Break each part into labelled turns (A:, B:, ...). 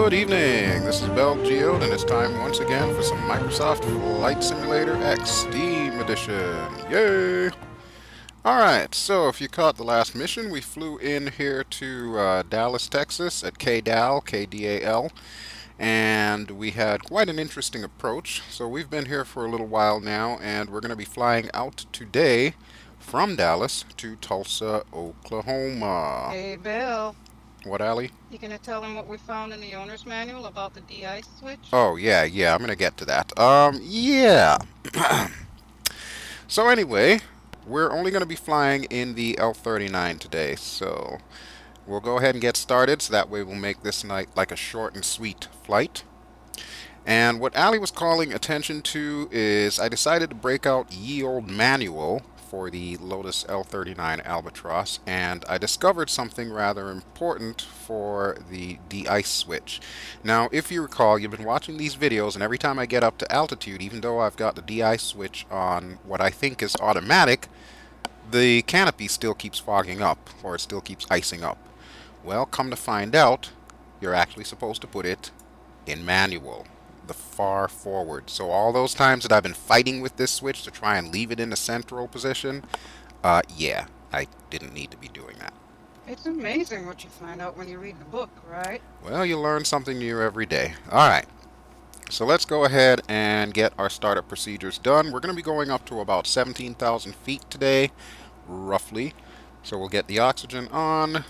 A: Good evening, this is BelGeode, and it's time once again for some Microsoft Flight Simulator X Steam Edition. Yay! Alright, so if you caught the last mission, we flew in here to Dallas, Texas at KDAL, KDAL, and we had quite an interesting approach. So we've been here for a little while now, and we're going to be flying out today from Dallas to Tulsa, Oklahoma.
B: Hey, Bill,
A: What, Allie?
B: you gonna tell them what we found in the owner's manual about the de-ice switch?
A: Oh, yeah, I'm gonna get to that. Yeah. So anyway, we're only gonna be flying in the L-39 today, so we'll go ahead and get started, so that way we'll make this night like a short and sweet flight. And what Allie was calling attention to is I decided to break out ye old manual for the Lotus L-39 Albatross, and I discovered something rather important for the de-ice switch. Now, if you recall, you've been watching these videos, and every time I get up to altitude, even though I've got the de-ice switch on what I think is automatic, the canopy still keeps fogging up, or it still keeps icing up. Well, come to find out, you're actually supposed to put it in manual, the far forward. So all those times that I've been fighting with this switch to try and leave it in the central position, yeah, I didn't need to be doing that.
B: It's amazing what you find out when you read the book, right?
A: Well, you learn something new every day. Alright, so let's go ahead and get our startup procedures done. We're going to be going up to about 17,000 feet today, roughly. So we'll get the oxygen on.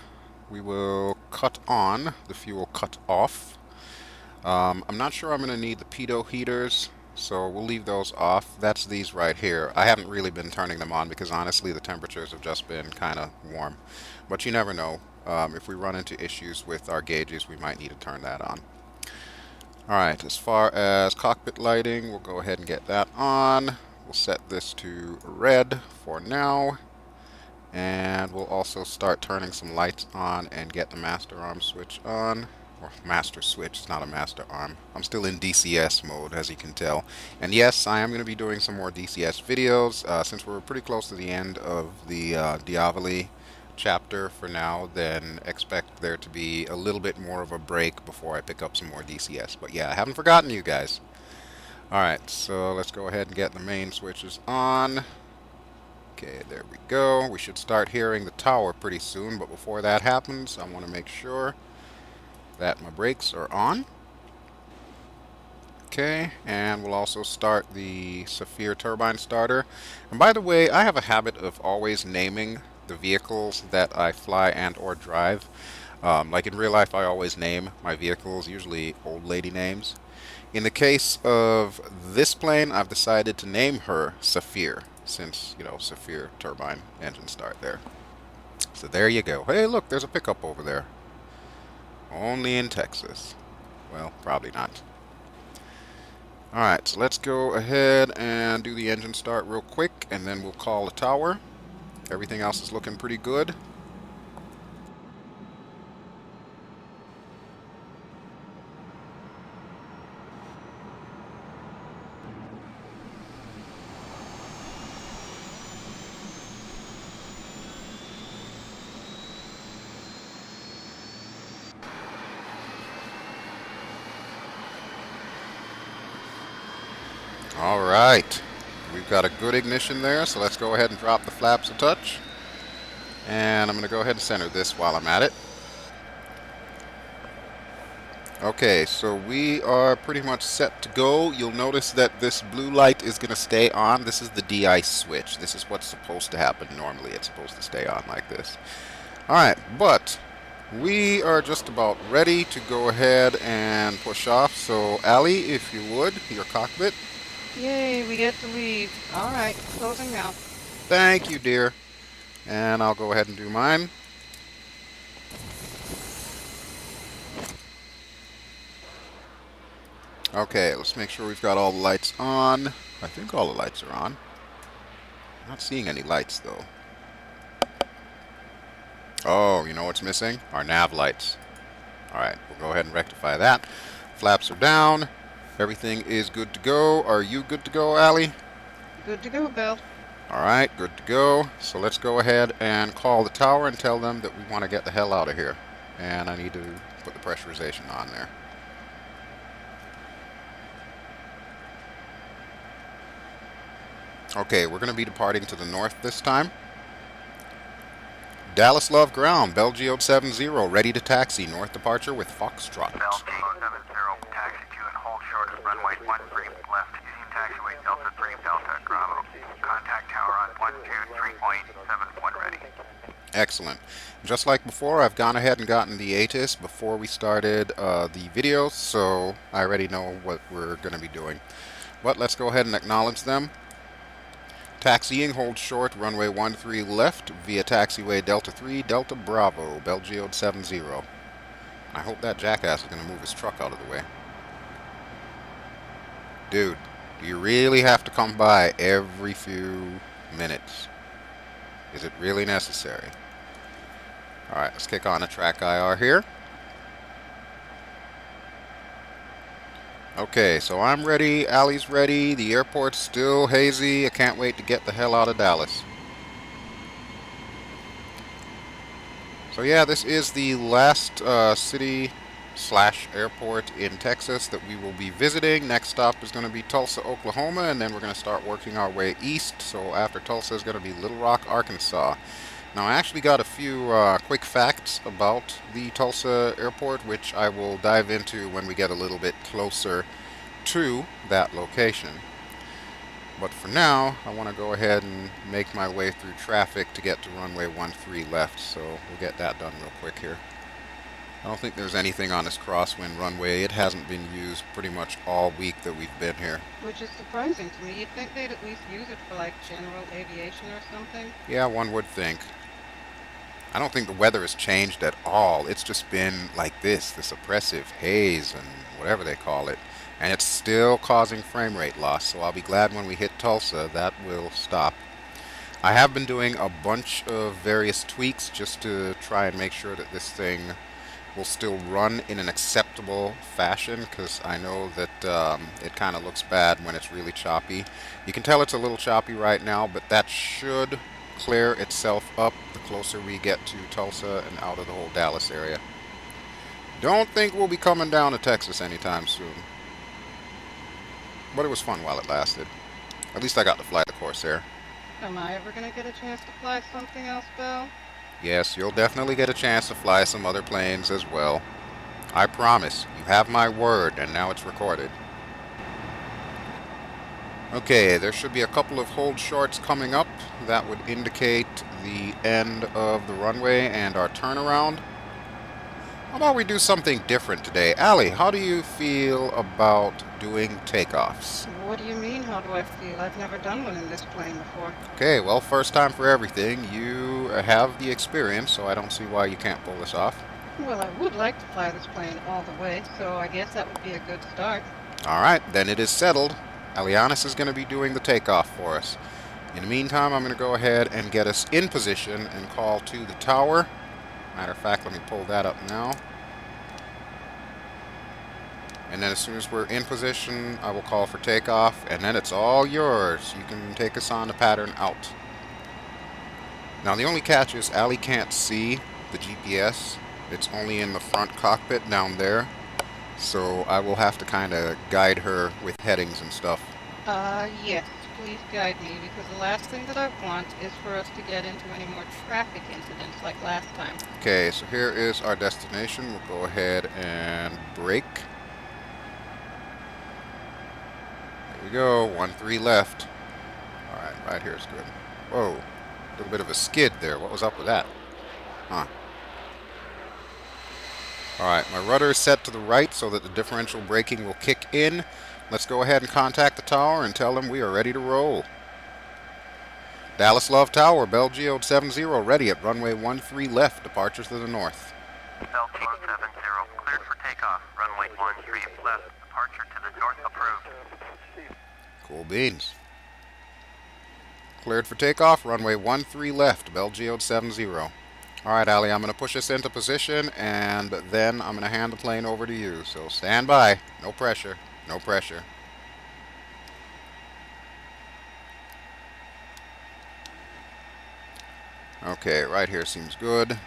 A: We will cut on the fuel cut off. I'm not sure I'm going to need the pitot heaters, so we'll leave those off. That's these right here. I haven't really been turning them on because honestly the temperatures have just been kind of warm. But you never know. If we run into issues with our gauges, we might need to turn that on. Alright, as far as cockpit lighting, we'll go ahead and get that on. We'll set this to red for now. And we'll also start turning some lights on and get the master arm switch on. Or master switch, it's not a master arm. I'm still in DCS mode, as you can tell. And yes, I am going to be doing some more DCS videos. Since we're pretty close to the end of the Diavoli chapter for now, then expect there to be a little bit more of a break before I pick up some more DCS. But yeah, I haven't forgotten you guys. Alright, so let's go ahead and get the main switches on. Okay, there we go. We should start hearing the tower pretty soon, but before that happens, I want to make sure that my brakes are on. Okay, and we'll also start the Saphir turbine starter. And by the way, I have a habit of always naming the vehicles that I fly and or drive. Like in real life, I always name my vehicles, usually old lady names. In the case of this plane, I've decided to name her Saphir, since, you know, Saphir turbine engine start there. So there you go. Hey, look, there's a pickup over there. Only in Texas. Well, probably not. Alright, so let's go ahead and do the engine start real quick, and then we'll call the tower. Everything else is looking pretty good. Alright, we've got a good ignition there, so let's go ahead and drop the flaps a touch. And I'm going to go ahead and center this while I'm at it. Okay, so we are pretty much set to go. You'll notice that this blue light is going to stay on. This is the de-ice switch. This is what's supposed to happen normally. It's supposed to stay on like this. Alright, but we are just about ready to go ahead and push off. So, Allie, if you would, your cockpit.
B: Yay, we get to leave. All right, closing now.
A: Thank you, dear. And I'll go ahead and do mine. Okay, let's make sure we've got all the lights on. I think all the lights are on. I'm not seeing any lights, though. Oh, you know what's missing? Our nav lights. Alright, we'll go ahead and rectify that. Flaps are down. Everything is good to go. Are you good to go, Allie?
B: Good to go, Bill.
A: Alright, good to go. So let's go ahead and call the tower and tell them that we want to get the hell out of here. And I need to put the pressurization on there. Okay, we're going to be departing to the north this time. Dallas Love Ground, BelGeode 70, ready to taxi. North departure with Foxtrot.
C: Bel 70, taxi to and hold short of runway 13 left using taxiway Delta 3 Delta Bravo. Contact tower on 123.7 when ready.
A: Excellent. Just like before, I've gone ahead and gotten the ATIS before we started the video, so I already know what we're going to be doing. But let's go ahead and acknowledge them. Taxiing, hold short, runway 13 left via taxiway Delta 3 Delta Bravo, BelGeode 70. I hope that jackass is going to move his truck out of the way. Dude, do you really have to come by every few minutes? Is it really necessary? Alright, let's kick on a track IR here. Okay, so I'm ready, Allie's ready, the airport's still hazy. I can't wait to get the hell out of Dallas. So yeah, this is the last city / airport in Texas that we will be visiting. Next stop is going to be Tulsa, Oklahoma, and then we're going to start working our way east. So after Tulsa is going to be Little Rock, Arkansas. Now I actually got a few quick facts about the Tulsa airport, which I will dive into when we get a little bit closer to that location. But for now, I want to go ahead and make my way through traffic to get to runway 13 left, so we'll get that done real quick here. I don't think there's anything on this crosswind runway. It hasn't been used pretty much all week that we've been here.
B: Which is surprising to me. You'd think they'd at least use it for like general aviation or something.
A: Yeah, one would think. I don't think the weather has changed at all. It's just been like this oppressive haze and whatever they call it. And it's still causing frame rate loss, so I'll be glad when we hit Tulsa that will stop. I have been doing a bunch of various tweaks just to try and make sure that this thing will still run in an acceptable fashion, because I know that it kind of looks bad when it's really choppy. You can tell it's a little choppy right now, but that should clear itself up the closer we get to Tulsa and out of the whole Dallas area. Don't think we'll be coming down to Texas anytime soon. But it was fun while it lasted. At least I got to fly the Corsair.
B: Am I ever going to get a chance to fly something else, Bel?
A: Yes, you'll definitely get a chance to fly some other planes as well. I promise. You have my word, and now it's recorded. Okay, there should be a couple of hold shorts coming up. That would indicate the end of the runway and our turnaround. How about we do something different today? Allie, how do you feel about doing takeoffs?
B: What do you mean, how do I feel? I've never done one in this plane before.
A: Okay, well, first time for everything. You have the experience, so I don't see why you can't pull this off.
B: Well, I would like to fly this plane all the way, so I guess that would be a good start.
A: Alright, then it is settled. Alianis is going to be doing the takeoff for us. In the meantime, I'm going to go ahead and get us in position and call to the tower. Matter of fact, let me pull that up now. And then as soon as we're in position, I will call for takeoff, and then it's all yours. You can take us on the pattern out. Now the only catch is Allie can't see the GPS. It's only in the front cockpit down there. So I will have to kind of guide her with headings and stuff.
B: Yes, please guide me, because the last thing that I want is for us to get into any more traffic incidents like last time.
A: Okay, so here is our destination. We'll go ahead and brake. There we go, 13 left. Alright, right here is good. Whoa, a little bit of a skid there. What was up with that? Huh. Alright, my rudder is set to the right so that the differential braking will kick in. Let's go ahead and contact the tower and tell them we are ready to roll. Dallas Love Tower, BelGeode 70, ready at runway 13 left, departure to the north.
C: BelGeode 70, cleared for takeoff. Runway 13 left, departure to the north approved.
A: Cool beans. Cleared for takeoff, runway 13 left, BelGeode 70. Alright, Allie, I'm going to push us into position, and then I'm going to hand the plane over to you. So stand by. No pressure. No pressure. Okay, right here seems good.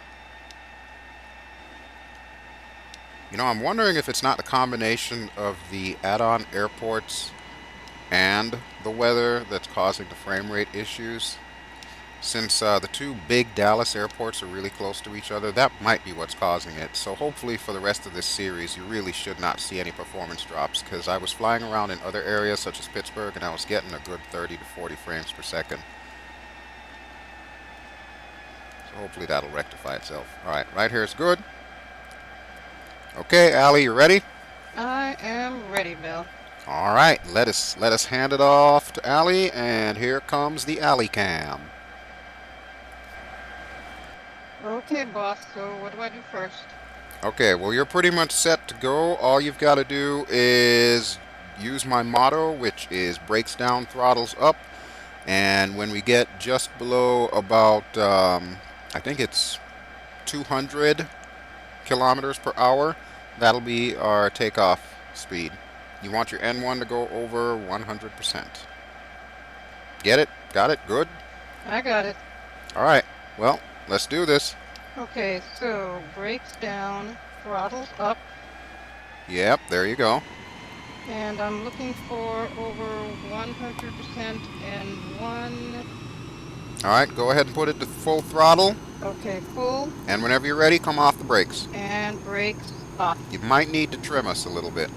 A: You know, I'm wondering if it's not the combination of the add-on airports and the weather that's causing the frame rate issues. Since the two big Dallas airports are really close to each other, that might be what's causing it. So hopefully for the rest of this series, you really should not see any performance drops, because I was flying around in other areas such as Pittsburgh and I was getting a good 30 to 40 frames per second. So hopefully that'll rectify itself. Alright, right here is good. Okay, Ally, you ready?
B: I am ready, Bel.
A: Alright, let us hand it off to Ally, and here comes the Ally cam.
B: Okay, boss, so what do I do first?
A: Okay, well, you're pretty much set to go. All you've got to do is use my motto, which is brakes down, throttles up. And when we get just below about, I think it's 200 kilometers per hour, that'll be our takeoff speed. You want your N1 to go over 100%. Get it? Got it? Good?
B: I got it.
A: All right, well, let's do this.
B: Okay, so brakes down, throttles up,
A: Yep, there you go.
B: and I'm looking for over 100% and one.
A: All right, go ahead and put it to full throttle.
B: Okay, full,
A: And whenever you're ready, come off the brakes.
B: and brakes off.
A: You might need to trim us a little bit.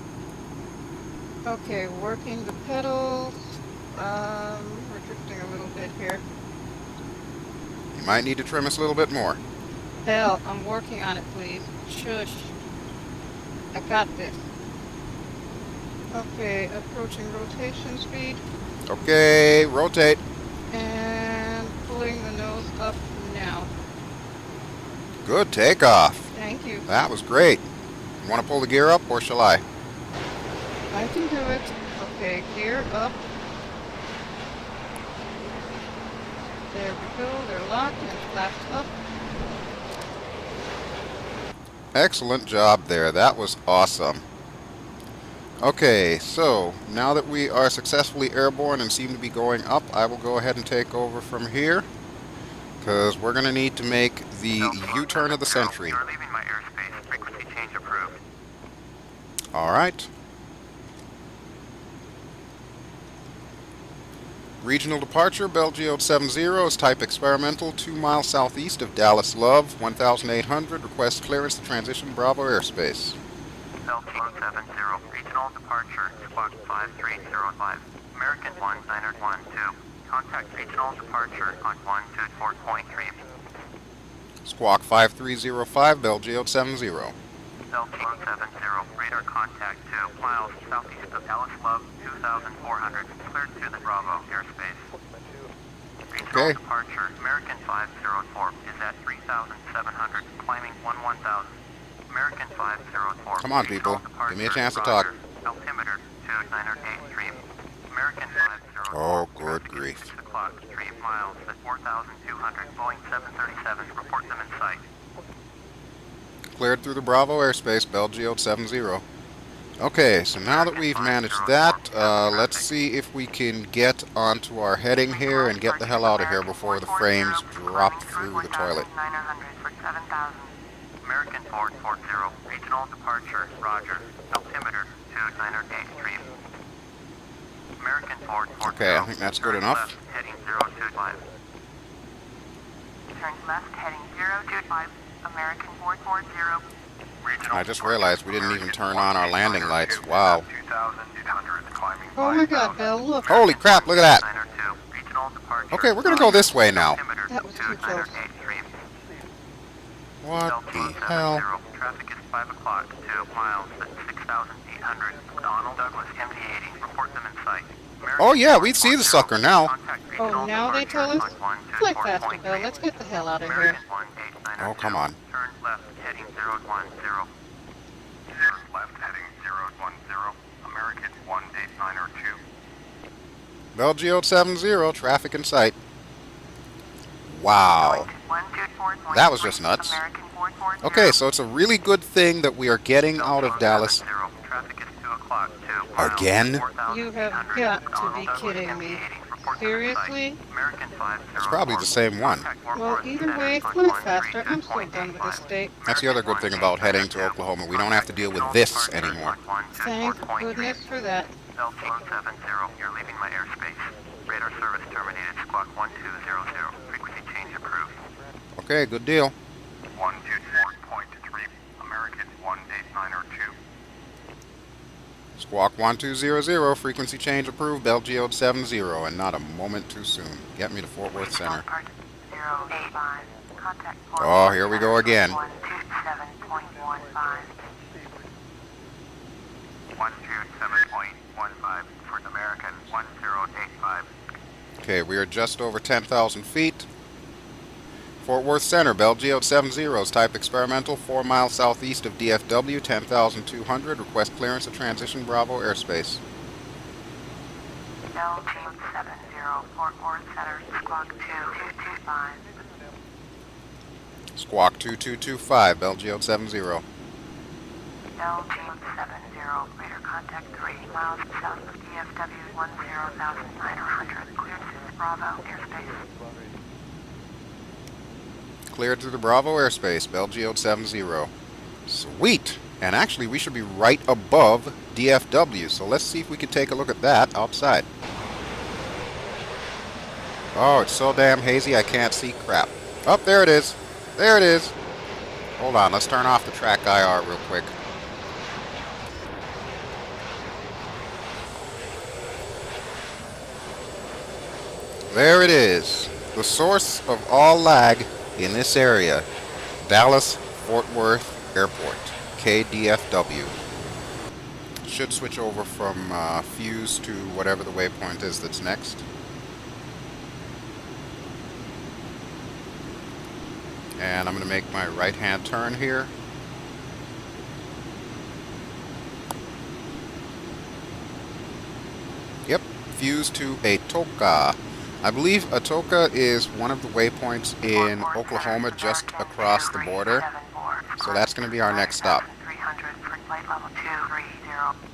B: Okay, working the pedals. We're drifting a little bit here.
A: You might need to trim us a little bit more.
B: Bel, I'm working on it, please. Shush. I got this. Okay, approaching rotation speed,
A: Okay, rotate.
B: and pulling the nose up now.
A: Good takeoff.
B: Thank you.
A: That was great. You want to pull the gear up, or shall I?
B: I can do it. Okay, gear up. There we go. They're locked and flaps up.
A: Excellent job there. That was awesome. Okay, so now that we are successfully airborne and seem to be going up, I will go ahead and take over from here, because we're going to need to make the U-turn of the century.
C: You're leaving my airspace. Frequency change approved.
A: All right. Regional departure, BelGeode 70 is type experimental, 2 miles southeast of Dallas Love, 1,800. Request clearance to transition Bravo airspace.
C: L-39 regional departure, squawk 5305. American 1, Niner 12. Contact regional departure on 124.3.
A: Squawk 5305, BelGeode 70.
C: L-39 radar contact 2 miles southeast of Dallas Love, 2,400. Cleared to the Bravo airspace. Regional
A: Okay.
C: departure, American 504 is at 3,700, climbing 11,000. American 504.
A: Come on, people. Give me a chance to talk.
C: Altimeter 2983. American 504.
A: Oh, good
C: Traffic is
A: grief.
C: 6 o'clock, 3 miles at 4,200. Boeing 737. Report them in sight.
A: Cleared through the Bravo airspace, BelGeode 70. Okay, so now that we've managed that, let's see if we can get onto our heading here and get the hell out of here before the frames drop through the toilet.
C: 900 for 7,000. American 440. Regional departure. Roger. Altimeter 2983. American 440.
A: Okay, I think that's good
C: Turn
A: enough.
C: Left, heading 025. Turn left, heading 025. American 440.
A: I just realized we didn't even turn on our landing lights. Wow.
C: 2,800, climbing
B: Oh my God, Bel, look.
A: Holy crap, look at that.
C: 902. Regional departure.
A: Okay, we're gonna go this way now.
C: Altimeter
B: That was too close.
C: 2983.
A: What the hell?
C: Traffic is 5 o'clock, 2 miles at 6,800. Donald Douglas, MD-80. Report them in sight.
A: Oh yeah, we see the sucker now.
B: Oh, now they tell us? Fly faster, Bel. Let's get the hell out of here.
A: Oh, come on.
C: Turn left, heading 010. Turn left, heading 010. American 18902.
A: BelGeode 70, traffic in sight. Wow. That was just nuts. Okay, so it's a really good thing that we are getting out of Dallas
C: Traffic is 2 o'clock, 2 miles,
A: again.
C: 4,800.
B: You have got to be kidding me.
C: Report them in sight.
B: Seriously?
C: American 504.
A: It's probably the same one.
B: Well, either way, fly faster. I'm so done with this state.
A: That's the other good thing about heading to Oklahoma. We don't have to deal with this anymore.
B: Thank goodness for that.
C: BelGeode 70, you're leaving my airspace. Radar service terminated. Squawk 1200. Frequency change approved.
A: Okay, good deal.
C: 124.3, American 18902.
A: Squawk 1200, frequency change approved, BelGeode 70, and not a moment too soon. Get me to Fort Worth Center. Oh, here we go again.
C: 127.15 for American 1085.
A: Okay, we are just over 10,000 feet. Fort Worth Center, BelGeode 70 is type experimental, 4 miles southeast of DFW, 10,200. Request clearance of transition Bravo airspace.
C: BelGeode 70, Fort Worth Center, Squawk 2225.
A: Squawk 2225, BelGeode 70.
C: BelGeode 70, radar contact 3 miles south of DFW 10,900. Cleared to Bravo airspace.
A: Cleared to the Bravo airspace, BelGeode 70. Sweet! And actually, we should be right above DFW, so let's see if we can take a look at that outside. Oh, it's so damn hazy I can't see crap. Oh, there it is. There it is. Hold on, let's turn off the track IR real quick. There it is. The source of all lag in this area. Dallas-Fort Worth Airport. KDFW. Should switch over from fuse to whatever the waypoint is that's next. And I'm going to make my right-hand turn here. Yep, fuse to Atoka. I believe Atoka is one of the waypoints in Oklahoma just across the border. So that's going to be our next stop.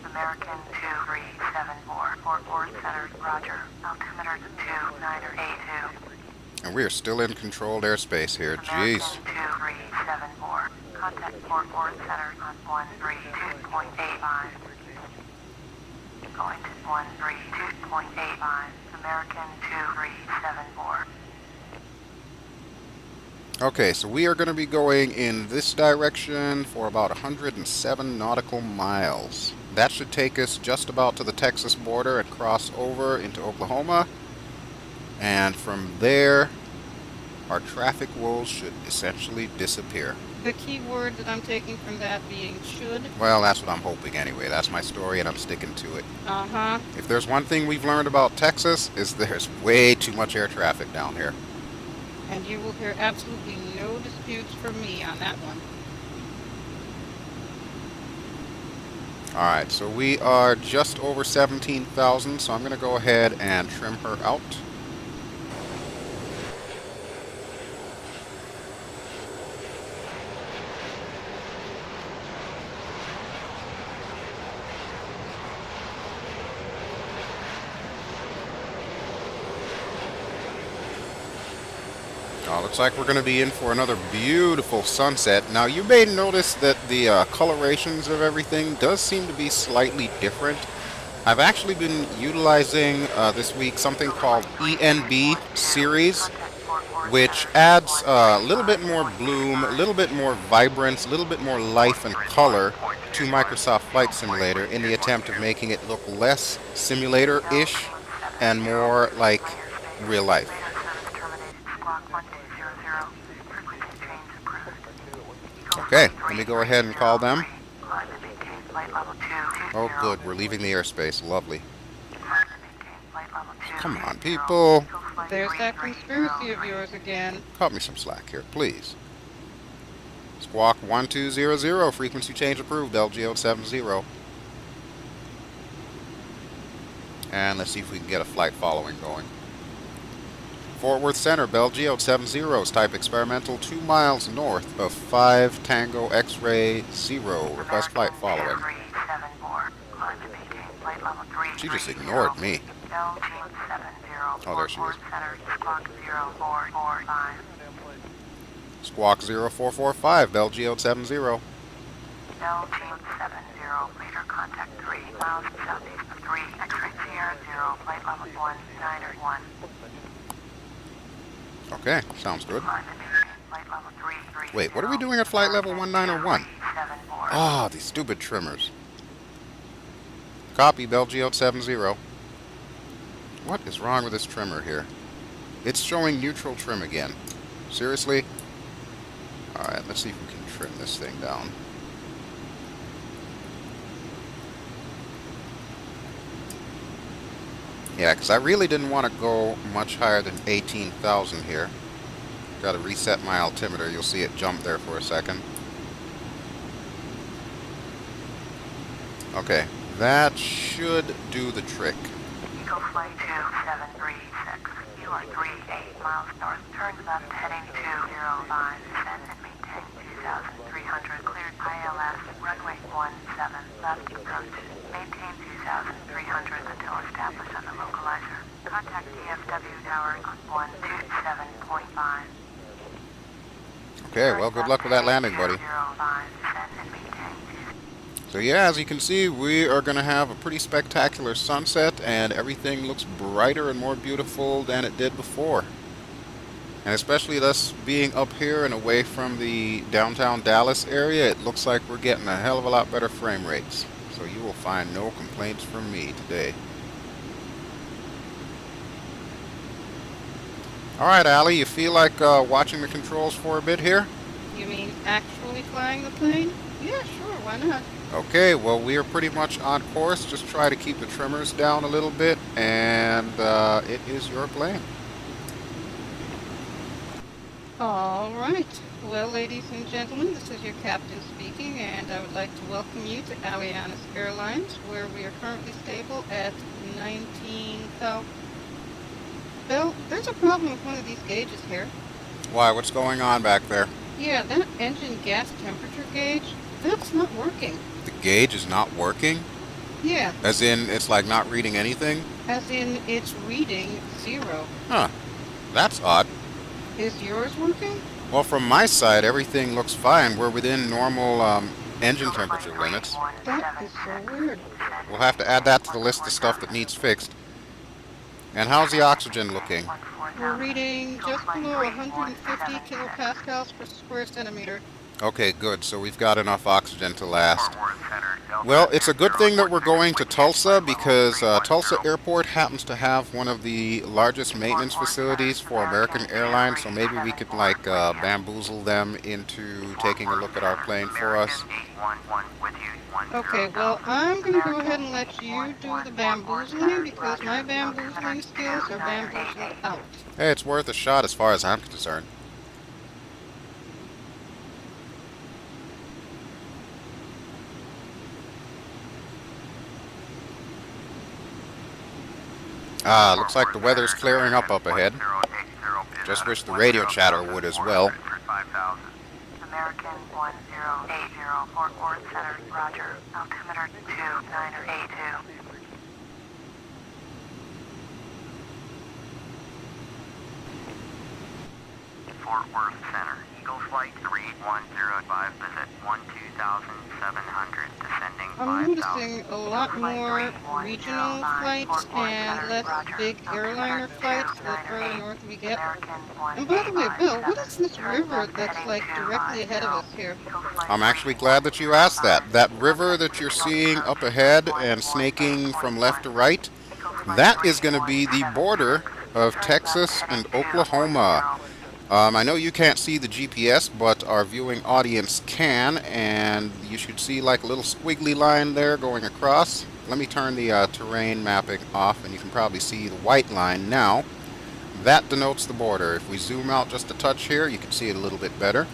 C: American 2374, Fort Worth Center, Roger. Altimeter 2982.
A: And we are still in controlled airspace here. Jeez.
C: 2374. Contact Fort Worth Center on 132.85. Going to 132.85. American 2374.
A: Okay, so we are going to be going in this direction for about 107 nautical miles. That should take us just about to the Texas border and cross over into Oklahoma. And from there, our traffic woes should essentially disappear.
B: The key word that I'm taking from that being should.
A: Well, that's what I'm hoping anyway. That's my story and I'm sticking to it.
B: Uh-huh.
A: If there's one thing we've learned about Texas, is there's way too much air traffic down here.
B: And you will hear absolutely no disputes from me on that one.
A: Alright, so we are just over 17,000, so I'm going to go ahead and trim her out. Looks like we're going to be in for another beautiful sunset. Now, you may notice that the colorations of everything does seem to be slightly different. I've actually been utilizing this week something called ENB series, which adds a little bit more bloom, a little bit more vibrance, a little bit more life and color to Microsoft Flight Simulator in the attempt of making it look less simulator-ish and more like real life. Okay, let me go ahead and call them. Oh good, we're leaving the airspace. Lovely. Come on, people.
B: There's that conspiracy of yours again.
A: Cut me some slack here, please. Squawk 1200, frequency change approved, BelGeode 70. And let's see if we can get a flight following going. Fort Worth Center, BelGeode 70 is type experimental, 2 miles north of 5 Tango X-Ray 0. Request flight following. She just ignored me. Oh, there she is. Squawk 0445, BelGeode 70.
C: L-70, later contact 3 miles southeast of 3, X-ray Sierra 0, flight level 191.
A: Okay, sounds good.
C: Flight level 330.
A: Wait, what are we doing at flight level 1901? Ah, these stupid trimmers. Copy, BelGeode 70. What is wrong with this trimmer here? It's showing neutral trim again. Seriously? Alright, let's see if we can trim this thing down. Yeah, because I really didn't want to go much higher than 18,000 here. Got to reset my altimeter. You'll see it jump there for a second. Okay, that should do the trick.
C: Eagle Flight 2736. You are 38 miles north. Turn left heading 205. Descend and maintain 2,300. Cleared ILS. Runway 17. Left approach. Maintain 2,300 until established on the localizer. Contact DFW tower on 127.5.
A: Okay, well, good luck with that landing, buddy. So yeah, as you can see, we are going to have a pretty spectacular sunset, and everything looks brighter and more beautiful than it did before. And especially us being up here and away from the downtown Dallas area, it looks like we're getting a hell of a lot better frame rates. So you will find no complaints from me today. Alright, Ally, you feel like watching the controls for a bit here?
B: You mean actually flying the plane? Yeah, sure, why not?
A: Okay, well, we are pretty much on course. Just try to keep the trimmers down a little bit, and it is your plane.
B: All right. Well, ladies and gentlemen, this is your captain speaking, and I would like to welcome you to Alianis Airlines, where we are currently stable at 19,000. Bill, there's a problem with one of these gauges here.
A: Why, what's going on back there?
B: Yeah, that engine gas temperature gauge, that's not working.
A: The gauge is not working?
B: Yeah,
A: As in, it's like not reading anything?
B: as in it's reading 0.
A: Huh. That's odd.
B: Is yours working?
A: Well, from my side, everything looks fine. We're within normal engine temperature limits.
B: That is so weird.
A: We'll have to add that to the list of stuff that needs fixed. And how's the oxygen looking?
B: We're reading just below 150 kilopascals per square centimeter.
A: Okay, good. So we've got enough oxygen to last. Well, it's a good thing that we're going to Tulsa, because Tulsa Airport happens to have one of the largest maintenance facilities for American Airlines, so maybe we could like bamboozle them into taking a look at our plane for us.
B: Okay, well, I'm going to go ahead and let you do the bamboozling, because my bamboozling skills are bamboozled out.
A: Hey, it's worth a shot as far as I'm concerned. Ah, looks like the weather's clearing up ahead. Just wish the radio chatter would as well.
C: American 1080 Fort Worth Center, roger. Altimeter 2982. Fort Worth Center, Eagle Flight 3105, visit 12,700, descending
B: I'm
C: 5,000.
B: noticing a lot more regional flights and less big airliner flights the further north we get. And by the way, Bill, what is this river that's like directly ahead of us here?
A: I'm actually glad that you asked that. That river that you're seeing up ahead and snaking from left to right, that is going to be the border of Texas and Oklahoma. I know you can't see the GPS, but our viewing audience can, and you should see like a little squiggly line there going across. Let me turn the terrain mapping off, and you can probably see the white line now. That denotes the border. If we zoom out just a touch here, you can see it a little bit better.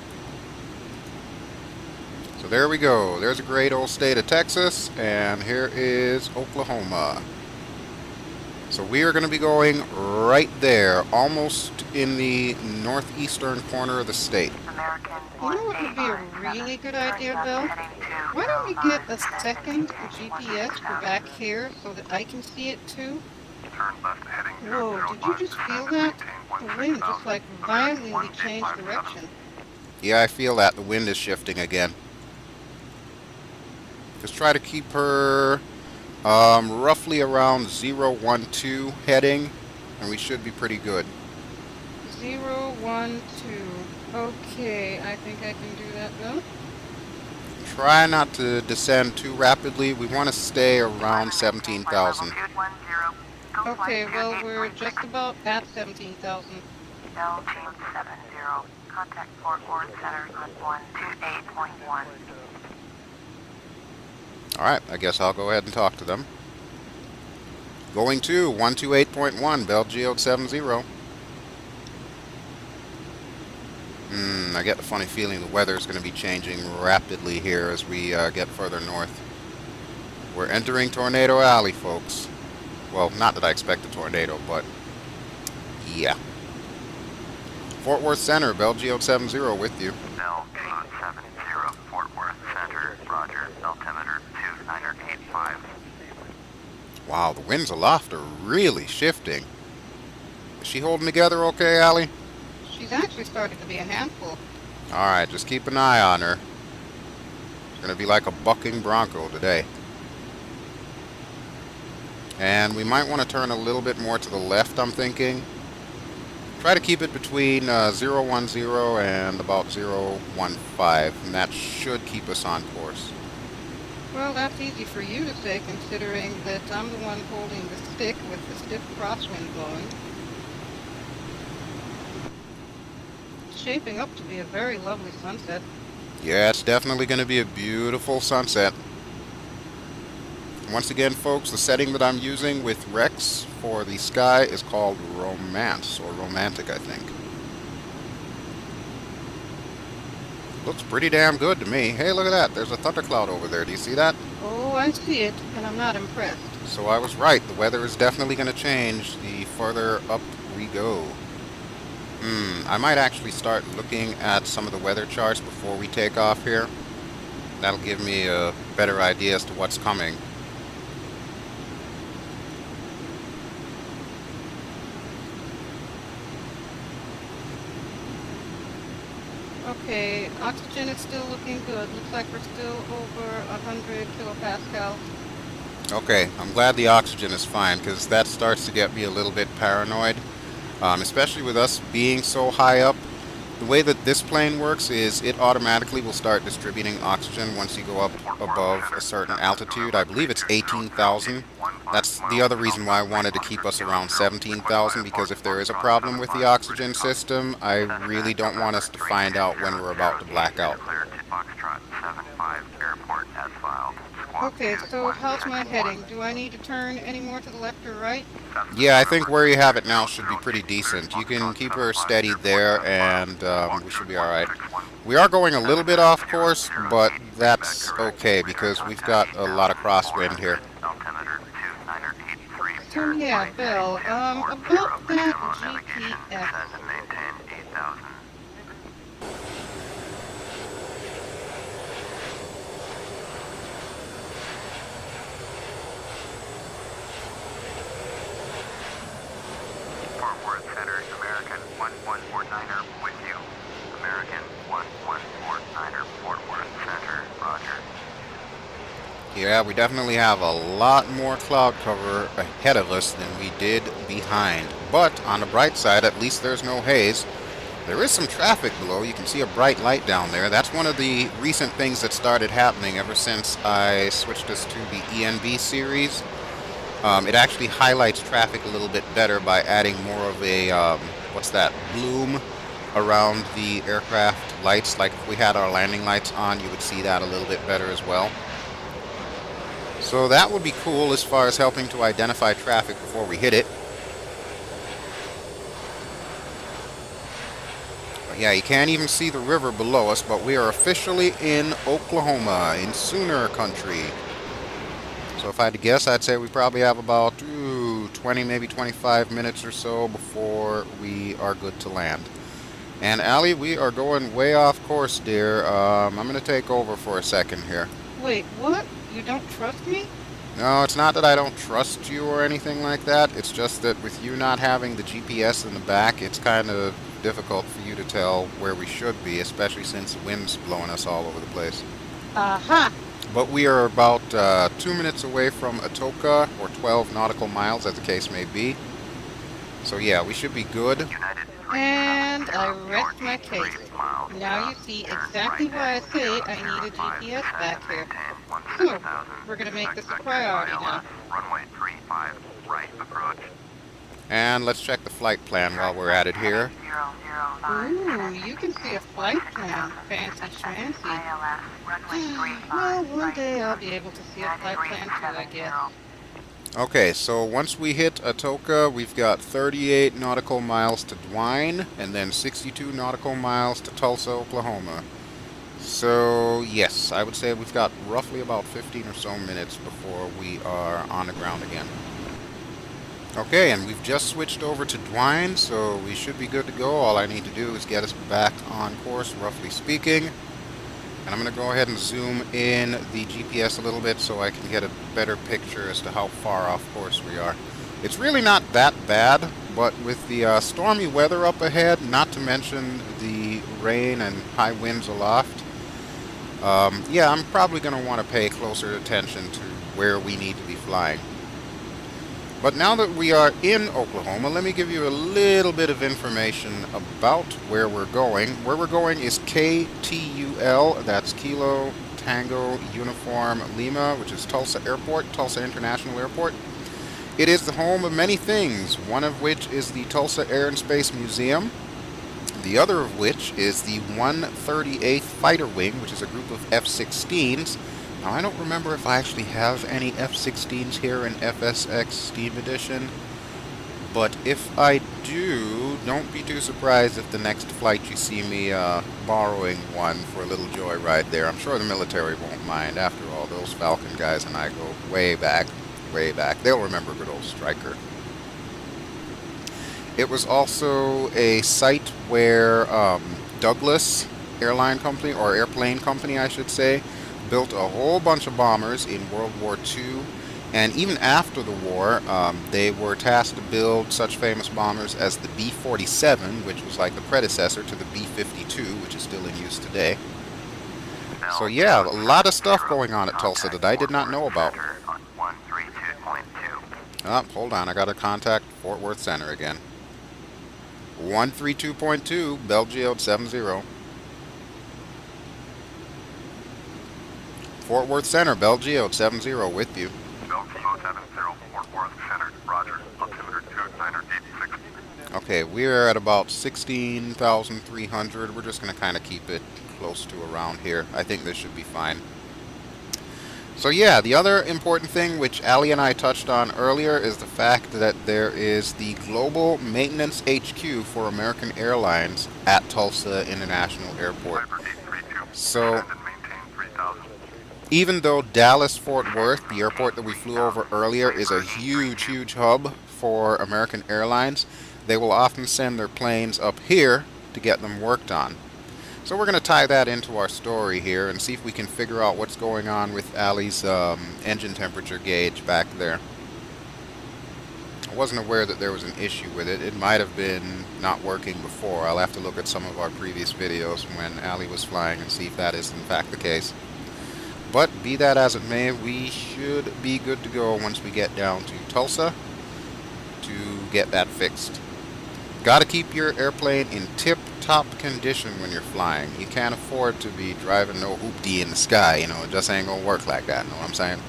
A: So there we go. There's a great old state of Texas, and here is Oklahoma. So we are going to be going right there, almost in the northeastern corner of the state.
B: You know what would be a really good idea, Bill? Why don't we get a second GPS for back here so that I can see it too? Whoa, did you just feel that? The wind just like violently changed direction.
A: Yeah, I feel that. The wind is shifting again. Just try to keep her roughly around 012 heading, and we should be pretty good.
B: 012. Okay, I think I can do that, Bill.
A: Try not to descend too rapidly. We want to stay around 17,000.
B: Okay, well, we're just about at 17,000.
C: Bell Team 70. Contact Fort Worth Center on 128.1.
A: Alright, I guess I'll go ahead and talk to them. Going to 128.1, BelGeode 70. I get the funny feeling the weather is going to be changing rapidly here as we get further north. We're entering Tornado Alley, folks. Well, not that I expect a tornado, but yeah. Fort Worth Center, BelGeode 70 with you.
C: BelGeode 70, Fort Worth Center, roger, altimeter 2985.
A: Wow, the winds aloft are really shifting. Is she holding together okay, Allie?
B: She's actually starting to be a handful.
A: Alright, just keep an eye on her. It's going to be like a bucking bronco today. And we might want to turn a little bit more to the left, I'm thinking. Try to keep it between 010 and about 015, and that should keep us on course.
B: Well, that's easy for you to say, considering that I'm the one holding the stick with the stiff crosswind blowing. It's shaping up to be a very lovely sunset.
A: Yeah, it's definitely going to be a beautiful sunset. Once again, folks, the setting that I'm using with Rex for the sky is called Romance, or Romantic, I think. Looks pretty damn good to me. Hey, look at that. There's a thundercloud over there. Do you see that?
B: Oh, I see it, and I'm not impressed.
A: So I was right. The weather is definitely going to change the further up we go. I might actually start looking at some of the weather charts before we take off here. That'll give me a better idea as to what's coming.
B: Okay, oxygen is still looking good. Looks like we're still over 100 kilopascals.
A: Okay, I'm glad the oxygen is fine, because that starts to get me a little bit paranoid. Especially with us being so high up. The way that this plane works is it automatically will start distributing oxygen once you go up above a certain altitude. I believe it's 18,000. That's the other reason why I wanted to keep us around 17,000, because if there is a problem with the oxygen system, I really don't want us to find out when we're about to black out.
B: Okay, so how's my heading? Do I need to turn any more to the left or right?
A: Yeah, I think where you have it now should be pretty decent. You can keep her steady there, and we should be alright. We are going a little bit off course, but that's okay, because we've got a lot of crosswind here.
B: So yeah, Bill, about that GPS.
C: Fort Worth Center, American 1149er with you. American 1149er, Fort Worth Center, roger.
A: Yeah, we definitely have a lot more cloud cover ahead of us than we did behind. But on the bright side, at least there's no haze. There is some traffic below. You can see a bright light down there. That's one of the recent things that started happening ever since I switched us to the ENB series. It actually highlights traffic a little bit better by adding more of a, bloom around the aircraft lights. Like if we had our landing lights on, you would see that a little bit better as well. So that would be cool as far as helping to identify traffic before we hit it. But yeah, you can't even see the river below us, but we are officially in Oklahoma, in Sooner country. So if I had to guess, I'd say we probably have about 20, maybe 25 minutes or so before we are good to land. And Allie, we are going way off course, dear. I'm going to take over for a second here.
B: Wait, what? You don't trust me?
A: No, it's not that I don't trust you or anything like that. It's just that with you not having the GPS in the back, it's kind of difficult for you to tell where we should be, especially since the wind's blowing us all over the place.
B: Aha!
A: But we are about 2 minutes away from Atoka, or 12 nautical miles, as the case may be. So yeah, we should be good.
C: United
B: And I
C: 370,
B: rest
C: George,
B: my
C: 3
B: case.
C: miles
B: Now you
C: south.
B: see
C: Turn
B: exactly
C: right
B: why I
C: at
B: say I need a
C: 005,
B: GPS
C: descend
B: back
C: and
B: here.
C: maintain
B: So,
C: 16,000.
B: we're going to make this a
C: Expected
B: priority now.
C: ILS, runway 35, right approach.
A: And let's check the flight plan while
C: Turn
A: we're at
C: right
A: it
C: heading
A: here.
C: 005,
B: Ooh,
C: descend and
B: you can see a
C: maintain
B: flight plan.
C: 26,000
B: Fancy
C: feet. Expected
B: schmancy.
C: ILS, runway 35,
B: Well, one
C: right
B: day I'll
C: approach.
B: be able to see a
C: United
B: flight plan too, I
C: 370.
B: guess.
A: Okay, so once we hit Atoka, we've got 38 nautical miles to Dwine, and then 62 nautical miles to Tulsa, Oklahoma. So, yes, I would say we've got roughly about 15 or so minutes before we are on the ground again. Okay, and we've just switched over to Dwine, so we should be good to go. All I need to do is get us back on course, roughly speaking. And I'm going to go ahead and zoom in the GPS a little bit so I can get a better picture as to how far off course we are. It's really not that bad, but with the stormy weather up ahead, not to mention the rain and high winds aloft, yeah, I'm probably going to want to pay closer attention to where we need to be flying. But now that we are in Oklahoma, let me give you a little bit of information about where we're going. Where we're going is KTUL, that's Kilo Tango Uniform Lima, which is Tulsa Airport, Tulsa International Airport. It is the home of many things, one of which is the Tulsa Air and Space Museum, the other of which is the 138th Fighter Wing, which is a group of F-16s. Now, I don't remember if I actually have any F-16s here in FSX Steam Edition, but if I do, don't be too surprised if the next flight you see me borrowing one for a little joyride there. I'm sure the military won't mind. After all, those Falcon guys and I go way back, way back. They'll remember good old Stryker. It was also a site where Douglas Airline Company, or Airplane Company, I should say, built a whole bunch of bombers in World War II, and even after the war, they were tasked to build such famous bombers as the B-47, which was like the predecessor to the B-52, which is still in use today. So yeah, a lot of stuff going on at Tulsa that I did not know about. Oh, hold on, I got to contact Fort Worth Center again. 132.2, BelGeode 70. Fort Worth Center, BelGeode 70 with you.
C: BelGeode 70, Fort Worth Center, roger, altimeter 2986.
A: Okay, we're at about 16,300. We're just going to kind of keep it close to around here. I think this should be fine. So yeah, the other important thing which Allie and I touched on earlier is the fact that there is the Global Maintenance HQ for American Airlines at Tulsa International Airport. So even though Dallas-Fort Worth, the airport that we flew over earlier, is a huge, huge hub for American Airlines, they will often send their planes up here to get them worked on. So we're going to tie that into our story here and see if we can figure out what's going on with Allie's engine temperature gauge back there. I wasn't aware that there was an issue with it. It might have been not working before. I'll have to look at some of our previous videos when Allie was flying and see if that is in fact the case. But be that as it may, we should be good to go once we get down to Tulsa to get that fixed. Got to keep your airplane in tip-top condition when you're flying. You can't afford to be driving no hoopty in the sky, you know, it just ain't gonna work like that, know what I'm saying?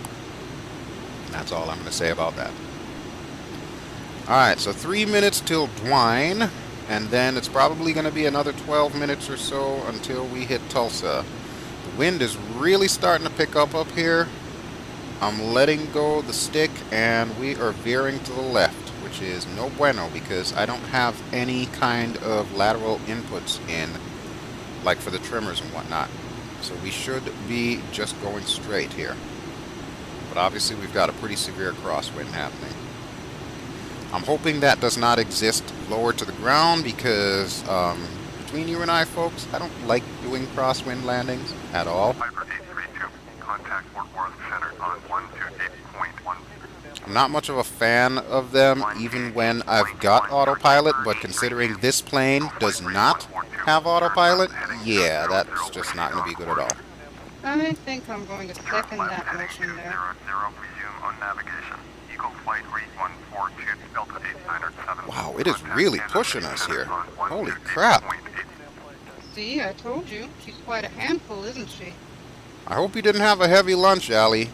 A: That's all I'm gonna say about that. Alright, so 3 minutes till Dwine, and then it's probably gonna be another 12 minutes or so until we hit Tulsa. The wind is really starting to pick up here. I'm letting go the stick, and we are veering to the left, which is no bueno because I don't have any kind of lateral inputs in, like for the trimmers and whatnot. So we should be just going straight here. But obviously we've got a pretty severe crosswind happening. I'm hoping that does not exist lower to the ground because between you and I, folks, I don't like doing crosswind landings at all.
C: Contact Fort Worth Center on 128.1.
A: I'm not much of a fan of them even when I've got autopilot, but considering this plane does not have autopilot, yeah, that's just not going to be good at all.
B: I think I'm going to
C: Sierra
B: second
C: Flight
B: that
C: heading
B: motion there.
C: 200, resume on navigation. Eagle Flight Rate 142, Delta 8907.
A: Wow, it is
C: Contact
A: really
C: Kansas
A: pushing
C: City
A: us
C: Center
A: here.
C: on
A: Holy crap.
C: 128.8.
B: See, I told you. She's quite a handful, isn't she?
A: I hope you didn't have a heavy lunch, Allie.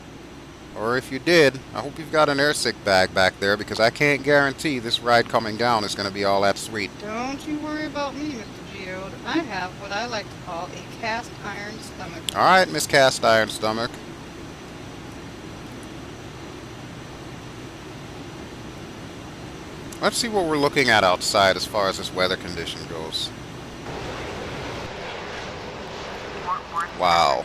A: Or if you did, I hope you've got an airsick bag back there because I can't guarantee this ride coming down is going to be all that sweet.
B: Don't you worry about me, Mr. Geode. I have what I like to call a cast iron stomach.
A: Alright, Miss Cast Iron Stomach. Let's see what we're looking at outside as far as this weather condition goes. Wow.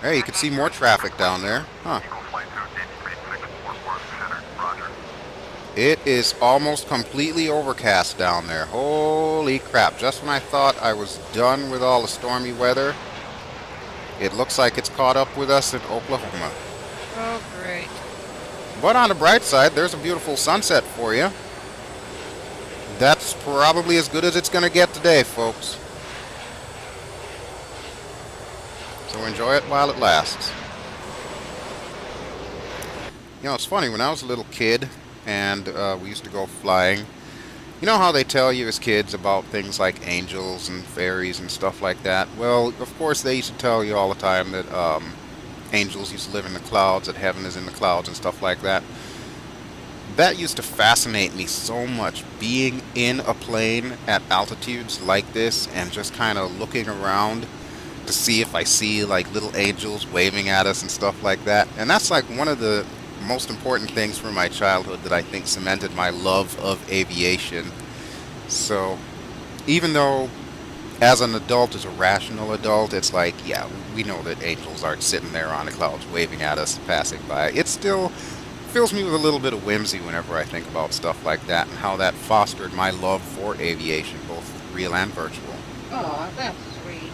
A: Hey, you can see more traffic down there. Huh.
C: Eagle Flight 28336, Fort Worth Center, roger.
A: It is almost completely overcast down there. Holy crap. Just when I thought I was done with all the stormy weather, it looks like it's caught up with us in Oklahoma.
B: Oh, great.
A: But on the bright side, there's a beautiful sunset for you. That's probably as good as it's going to get today, folks. So enjoy it while it lasts. You know, it's funny, when I was a little kid and we used to go flying, you know how they tell you as kids about things like angels and fairies and stuff like that? Well, of course, they used to tell you all the time that angels used to live in the clouds, that heaven is in the clouds and stuff like that. That used to fascinate me so much, being in a plane at altitudes like this and just kind of looking around to see if I see like little angels waving at us and stuff like that. And that's like one of the most important things from my childhood that I think cemented my love of aviation. So even though as an adult, as a rational adult, it's like, yeah, we know that angels aren't sitting there on the clouds waving at us passing by. It still fills me with a little bit of whimsy whenever I think about stuff like that and how that fostered my love for aviation, both real and virtual.
B: Oh, that's sweet.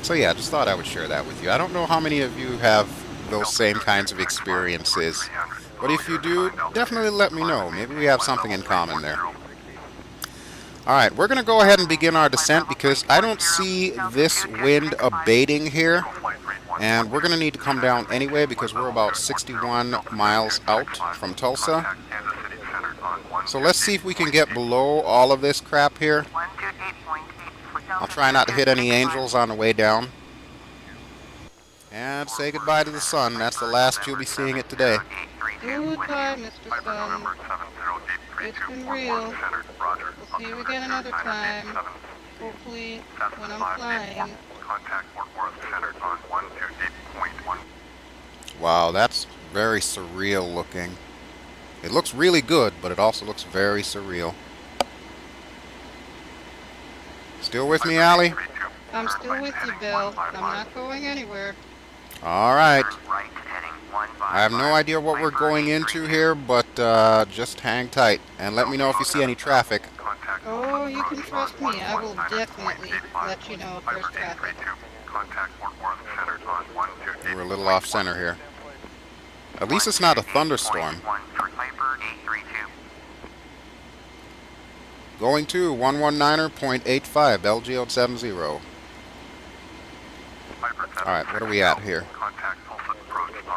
A: So yeah, I just thought I would share that with you. I don't know how many of you have those same kinds of experiences, but if you do, definitely let me know. Maybe we have something in common there. Alright, we're going to go ahead and begin our descent because I don't see this wind abating here. And we're going to need to come down anyway because we're about 61 miles out from Tulsa. So let's see if we can get below all of this crap here. I'll try not to hit any angels on the way down. And say goodbye to the sun. That's the last you'll be seeing it today.
B: Goodbye, Mr. Sun. It's been real. We'll see you again another time. Hopefully, when I'm flying.
C: Contact Fort Worth Center on 128.1.
A: Wow, that's very surreal looking. It looks really good, but it also looks very surreal. Still with me, Allie?
B: I'm still with you, Bel. I'm not going anywhere.
A: Alright. I have no idea what we're going into here, but just hang tight. And let me know if you see any traffic.
B: Oh, you can trust me. I will definitely let you know if there's traffic.
A: We're a little off center here. At least it's not a thunderstorm. Going to 119.85, BelGeode 70. Alright, what are we at here?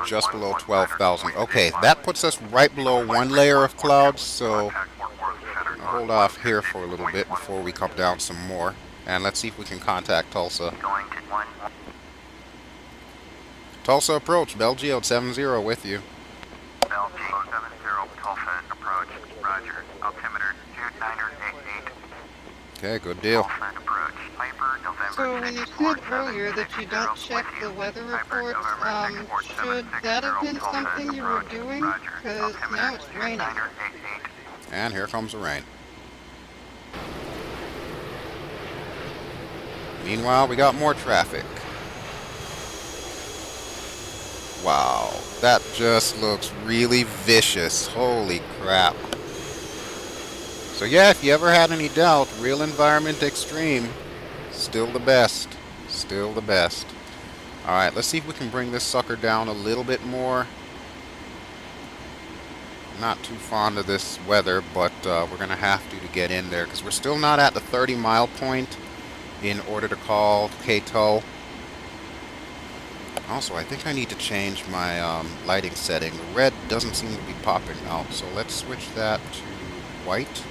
A: Just below 12,000. Okay, that puts us right below one layer of clouds, so I'll hold off here for a little bit before we come down some more. And let's see if we can contact Tulsa. Tulsa approach, BelGeode 70 with you.
C: BelGeode 70, Tulsa approach, roger, altimeter 2988.
A: Okay, good deal.
C: Tulsa approach, Piper, November
B: So when you said earlier that you don't check the weather reports, should that have been something you were doing? Because now it's raining.
A: And here comes the rain. Meanwhile, we got more traffic. Wow, that just looks really vicious. Holy crap. So yeah, if you ever had any doubt, Real Environment Extreme, still the best. Still the best. Alright, let's see if we can bring this sucker down a little bit more. Not too fond of this weather, but we're going to have to get in there because we're still not at the 30-mile point in order to call KTUL. Also, I think I need to change my lighting setting. The red doesn't seem to be popping out, so let's switch that to white.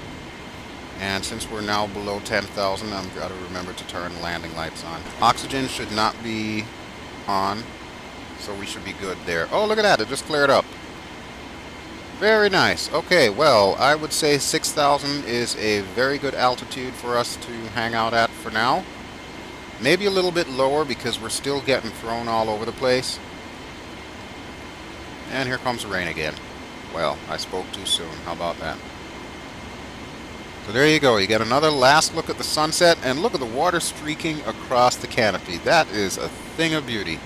A: And since we're now below 10,000, I've got to remember to turn landing lights on. Oxygen should not be on, so we should be good there. Oh, look at that, it just cleared up. Very nice. Okay, well, I would say 6,000 is a very good altitude for us to hang out at for now. Maybe a little bit lower because we're still getting thrown all over the place. And here comes the rain again. Well, I spoke too soon. How about that? So there you go. You get another last look at the sunset, and look at the water streaking across the canopy. That is a thing of beauty.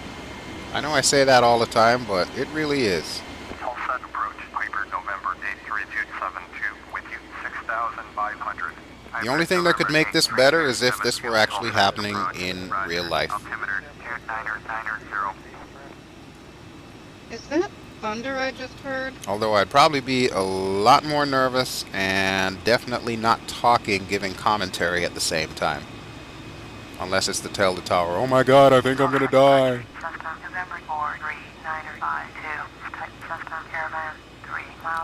A: I know I say that all the time, but it really is.
D: Tulsa approach, Piper, November 83272, with you, 6,500.
A: The only thing that could make this better is if this were actually happening in real life.
D: Altimeter 2990.
B: Is that thunder I just heard?
A: Although I'd probably be a lot more nervous and definitely not talking, giving commentary at the same time. Unless it's to tell the tower, oh my god, I think I'm gonna die.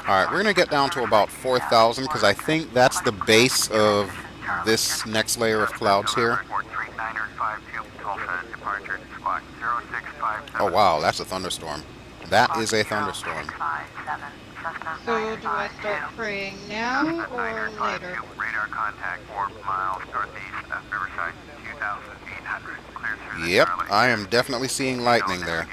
A: Alright, we're gonna get down to about 4,000 because I think that's the base of this next layer of clouds here. Oh wow, that's a thunderstorm. That is a thunderstorm.
B: So do I start praying now or later?
D: Radar contact 4 miles northeast of Riverside, 2,800. Clear through the
A: Yep,
D: Charlie.
A: I am definitely seeing lightning there.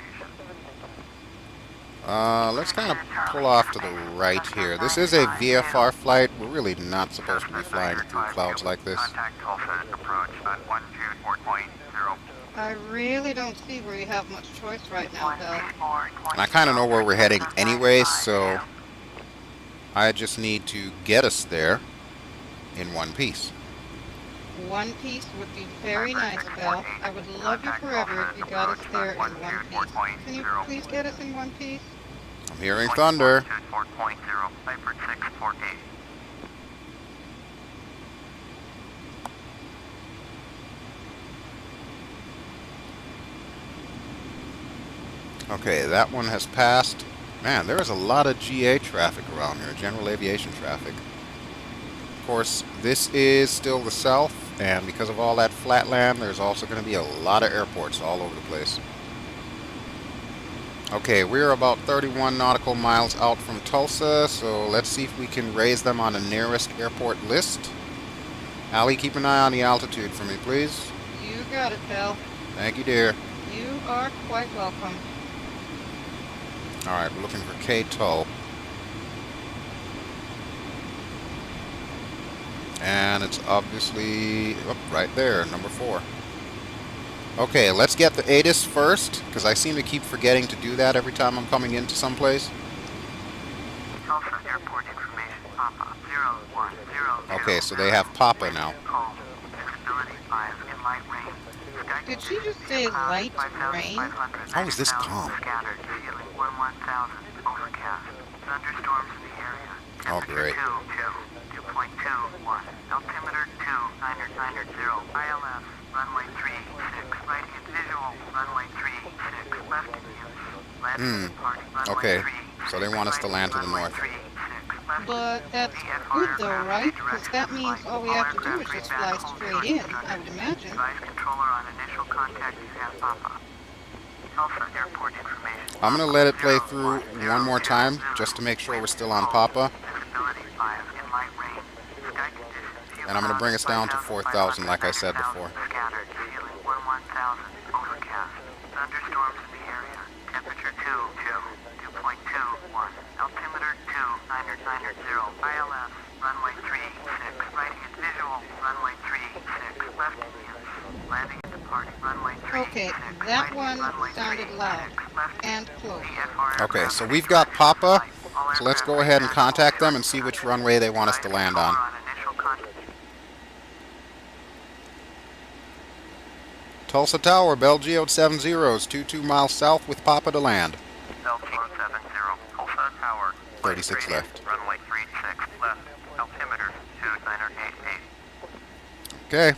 A: Let's kind of pull off to the right here. This is a VFR flight. We're really not supposed to be flying through clouds like this.
D: Contact Tulsa approach on 124.0.
B: I really don't see where you have much choice right now, Bel.
A: And I kind of know where we're heading anyway, so I just need to get us there in one piece.
B: One piece would be very nice, Bel. I would love you forever if you got us there in one piece. Can you please get us in one piece?
A: I'm hearing thunder.
D: 4.0, Piper 648.
A: Okay, that one has passed. Man, there is a lot of GA traffic around here, general aviation traffic. Of course, this is still the south, and because of all that flat land, there's also going to be a lot of airports all over the place. Okay, we're about 31 nautical miles out from Tulsa, so let's see if we can raise them on the nearest airport list. Allie, keep an eye on the altitude for me, please.
B: You got it, Bel.
A: Thank you, dear.
B: You are quite welcome.
A: Alright, we're looking for KTUL. And it's obviously right there, number 4. Okay, let's get the ATIS first, because I seem to keep forgetting to do that every time I'm coming into someplace.
D: Tulsa Airport information, Papa 0100.
A: Okay, so they have Papa now.
D: Calm. Visibility 5 in light rain. Sky
B: Did she just say light rain?
A: How is this calm?
D: Scattered, ceiling 11000, overcast. Thunderstorms in the area.
A: Oh, great.
D: 2.21. Altimeter 2990. ILS, runway 36. Right in visual, runway 36. Left in use. Landing departing, runway
A: Okay,
D: 36,
A: so they want us to land to the
D: runway
A: north.
D: 36, left
B: But that's good though, right? Because that means all we have to do is just fly straight in, I would imagine.
D: Device controller on initial contact, you have Papa. Tulsa Airport information.
A: I'm going to let it play through one more time, just to make sure we're still on Papa.
D: Visibility 5 in light rain. Sky conditions.
A: And I'm going to bring us down to 4,000 like I said before.
D: Scattered, ceiling 11000, overcast. Thunderstorms in the area. Temperature 2.21. Altimeter 2990. ILS, runway 36. Right in visual, runway 36. Left in use. Landing and departing, runway 36.
B: Okay, that one sounded loud and close.
A: Okay, so we've got Papa, so let's go ahead and contact them and see which runway they want us to land on. Tulsa Tower, BelGeode 70s, 22 miles south with Papa to land.
D: BelGeode 70, Tulsa Tower.
A: 36 left.
D: Runway 36 left. Altimeter 2988.
A: Okay.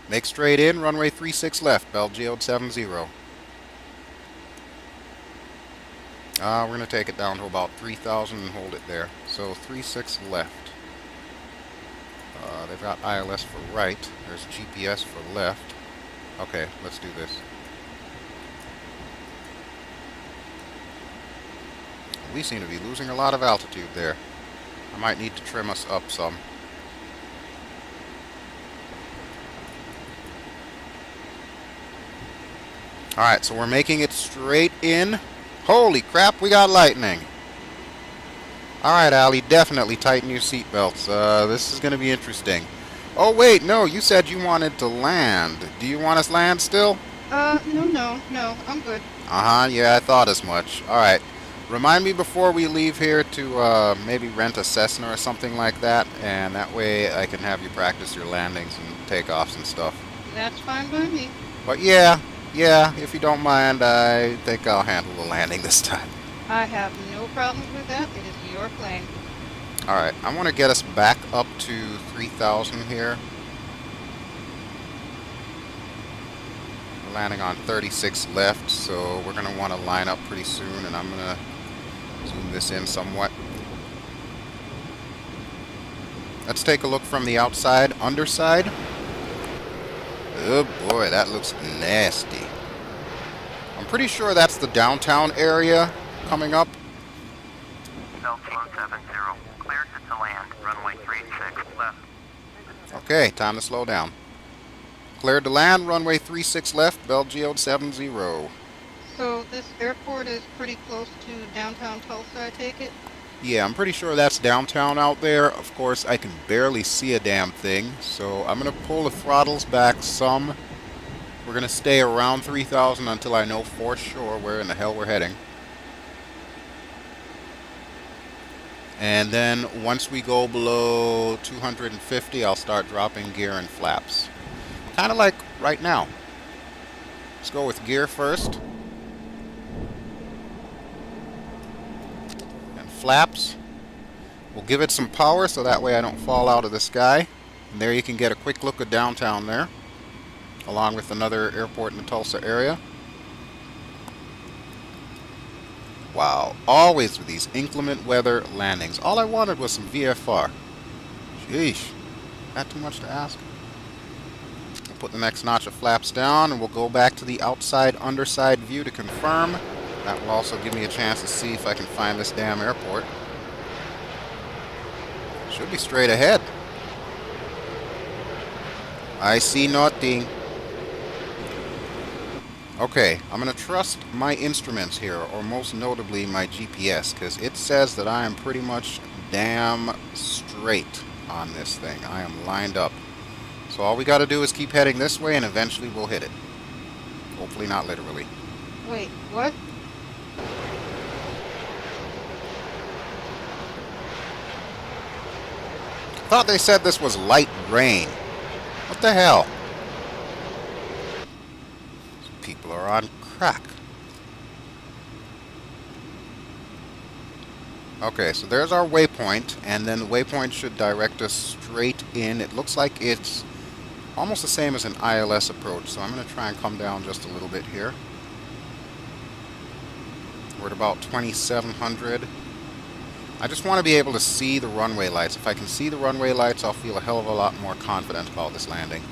A: Make straight in, runway 36 left, BelGeode 70. We're going to take it down to about 3,000 and hold it there. So 36 left. They've got ILS for right. There's GPS for left. Okay, let's do this. We seem to be losing a lot of altitude there. I might need to trim us up some. Alright, so we're making it straight in. Holy crap, we got lightning. Alright, Ally, definitely tighten your seatbelts. This is going to be interesting. Oh, wait, no, you said you wanted to land. Do you want us to land still?
B: No, I'm good.
A: Uh-huh, yeah, I thought as much. Alright, remind me before we leave here to maybe rent a Cessna or something like that, and that way I can have you practice your landings and takeoffs and stuff.
B: That's fine by me.
A: But yeah, if you don't mind, I think I'll handle the landing this time.
B: I have no problems with that. It is your plane.
A: Alright, I want to get us back up to 3,000 here. We're landing on 36 left, so we're going to want to line up pretty soon, and I'm going to zoom this in somewhat. Let's take a look from the outside, underside. Oh boy, that looks nasty. I'm pretty sure that's the downtown area coming up.
D: Delta 70, cleared to land, runway 36 left.
A: Okay, time to slow down. Cleared to land, runway 36 left, BelGeode 70.
B: So this airport is pretty close to downtown Tulsa, I take it?
A: Yeah, I'm pretty sure that's downtown out there. Of course, I can barely see a damn thing, so I'm going to pull the throttles back some. We're going to stay around 3,000 until I know for sure where in the hell we're heading. And then once we go below 250, I'll start dropping gear and flaps. Kind of like right now. Let's go with gear first. And flaps. We'll give it some power so that way I don't fall out of the sky. And there you can get a quick look at downtown there, along with another airport in the Tulsa area. Wow, always with these inclement weather landings. All I wanted was some VFR. Sheesh, not too much to ask. We'll put the next notch of flaps down and we'll go back to the outside underside view to confirm. That will also give me a chance to see if I can find this damn airport. Should be straight ahead. I see nothing. Okay, I'm going to trust my instruments here, or most notably my GPS, because it says that I am pretty much damn straight on this thing. I am lined up. So all we got to do is keep heading this way and eventually we'll hit it. Hopefully not literally.
B: Wait, what?
A: I thought they said this was light rain. What the hell? People are on crack. Okay, so there's our waypoint, and then the waypoint should direct us straight in. It looks like it's almost the same as an ILS approach, so I'm going to try and come down just a little bit here. We're at about 2,700. I just want to be able to see the runway lights. If I can see the runway lights, I'll feel a hell of a lot more confident about this landing.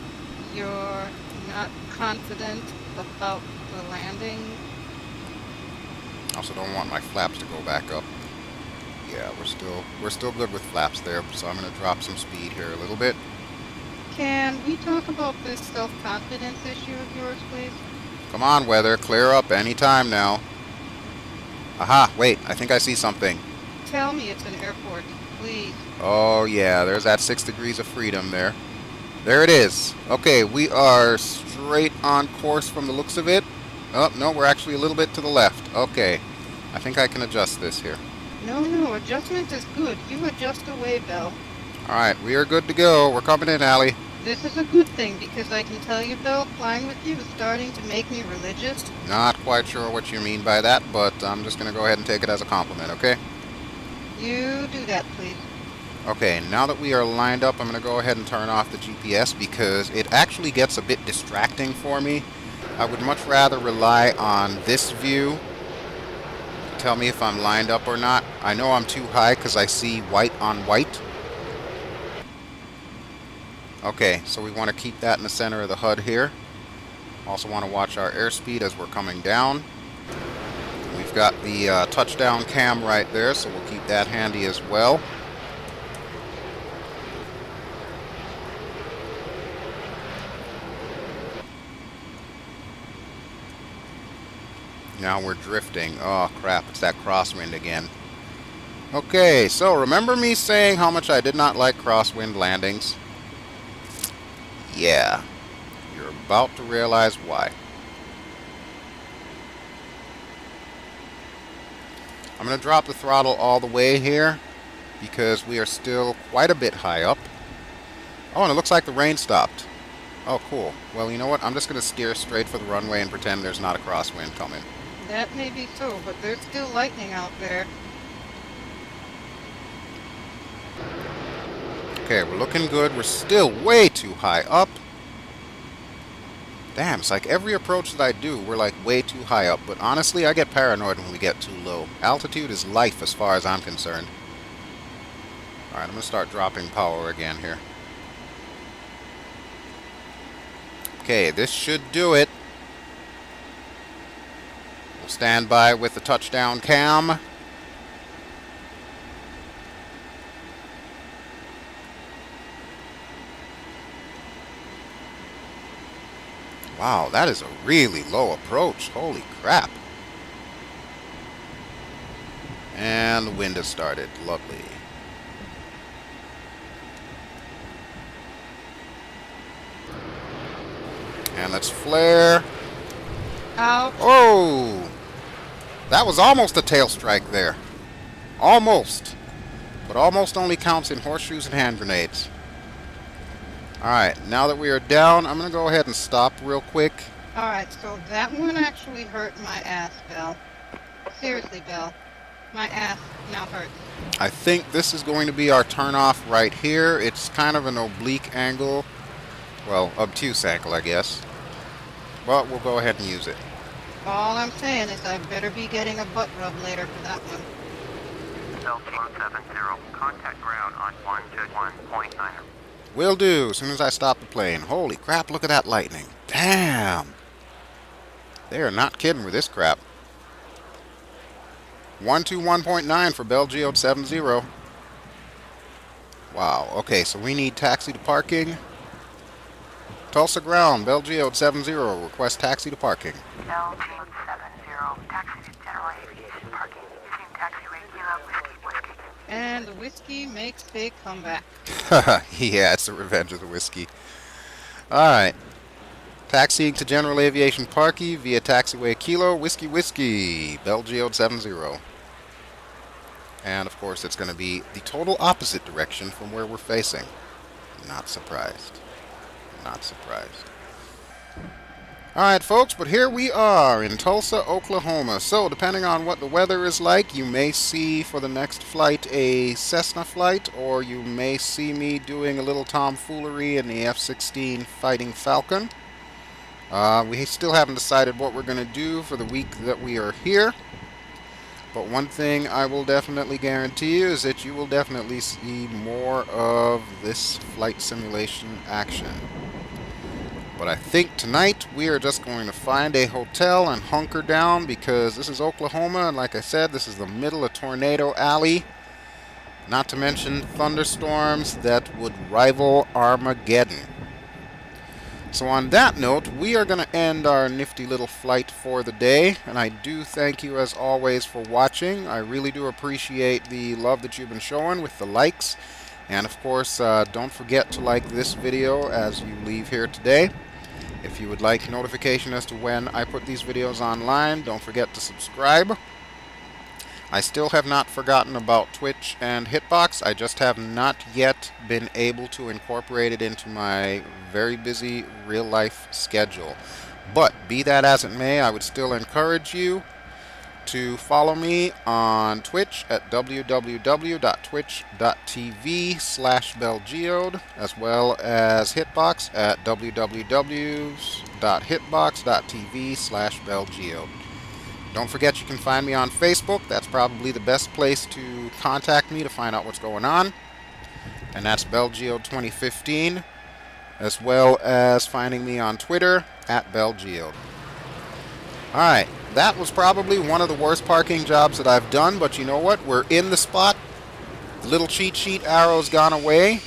B: You're not confident about the landing?
A: I also don't want my flaps to go back up. Yeah, we're still good with flaps there, so I'm going to drop some speed here a little bit.
B: Can we talk about this self-confidence issue of yours, please?
A: Come on, weather, clear up any time now. Aha, wait, I think I see something.
B: Tell me it's an airport, please.
A: Oh yeah, there's that 6 degrees of freedom there. There it is. Okay, we are straight on course from the looks of it. Oh, no, we're actually a little bit to the left. Okay, I think I can adjust this here.
B: No, adjustment is good. You adjust away, Bel.
A: Alright, we are good to go. We're coming in, Ally.
B: This is a good thing, because I can tell you, Bel, flying with you is starting to make me religious.
A: Not quite sure what you mean by that, but I'm just going to go ahead and take it as a compliment, okay?
B: You do that, please.
A: Okay, now that we are lined up, I'm going to go ahead and turn off the GPS because it actually gets a bit distracting for me. I would much rather rely on this view tell me if I'm lined up or not. I know I'm too high because I see white on white. Okay, so we want to keep that in the center of the HUD here. Also want to watch our airspeed as we're coming down. We've got the touchdown cam right there, so we'll keep that handy as well. Now we're drifting. Oh crap, it's that crosswind again. Okay, so remember me saying how much I did not like crosswind landings? Yeah, you're about to realize why. I'm going to drop the throttle all the way here because we are still quite a bit high up. Oh, and it looks like the rain stopped. Oh, cool. Well, you know what? I'm just going to steer straight for the runway and pretend there's not a crosswind coming.
B: That may be so, but there's still lightning out there.
A: Okay, we're looking good. We're still way too high up. Damn, it's like every approach that I do, we're like way too high up. But honestly, I get paranoid when we get too low. Altitude is life as far as I'm concerned. Alright, I'm going to start dropping power again here. Okay, this should do it. We'll stand by with the touchdown cam. Wow, that is a really low approach. Holy crap. And the wind has started. Lovely. And let's flare.
B: Ouch.
A: Oh! That was almost a tail strike there. Almost. But almost only counts in horseshoes and hand grenades. Alright, now that we are down, I'm going to go ahead and stop real quick.
B: Alright, so that one actually hurt my ass, Bel. Seriously, Bel. My ass now hurts.
A: I think this is going to be our turnoff right here. It's kind of an oblique angle. Well, obtuse angle, I guess. But we'll go ahead and use it.
B: All I'm saying is I better be getting a butt rub later for that one.
D: L-3970, contact ground on 121.9.
A: Will do, as soon as I stop the plane. Holy crap, look at that lightning. Damn. They are not kidding with this crap. 121.9 for BelGeode 70. Wow, okay, so we need taxi to parking. Tulsa ground, BelGeode 70, request taxi to parking.
C: L-team 70, taxi to general aviation parking. Using taxiway Kilo Whiskey.
B: And the whiskey makes a comeback.
A: Yeah, it's the revenge of the whiskey. Alright. Taxiing to general aviation parking via taxiway Kilo Whiskey, BelGeode 70. And of course it's going to be the total opposite direction from where we're facing. Not surprised. Not surprised. Alright folks, but here we are in Tulsa, Oklahoma. So depending on what the weather is like, you may see for the next flight a Cessna flight, or you may see me doing a little tomfoolery in the F-16 Fighting Falcon. We still haven't decided what we're going to do for the week that we are here. But one thing I will definitely guarantee you is that you will definitely see more of this flight simulation action. But I think tonight we are just going to find a hotel and hunker down because this is Oklahoma, and like I said, this is the middle of Tornado Alley. Not to mention thunderstorms that would rival Armageddon. So on that note, we are going to end our nifty little flight for the day, and I do thank you as always for watching. I really do appreciate the love that you've been showing with the likes, and of course don't forget to like this video as you leave here today. If you would like notification as to when I put these videos online, don't forget to subscribe. I still have not forgotten about Twitch and Hitbox. I just have not yet been able to incorporate it into my very busy real-life schedule. But be that as it may, I would still encourage you to follow me on Twitch at www.twitch.tv/BelGeode, as well as Hitbox at www.hitbox.tv/BelGeode. Don't forget you can find me on Facebook. That's probably the best place to contact me to find out what's going on. And that's BelGeode 2015, as well as finding me on Twitter at BelGeode. Alright, that was probably one of the worst parking jobs that I've done, but you know what? We're in the spot. The little cheat sheet arrow's gone away,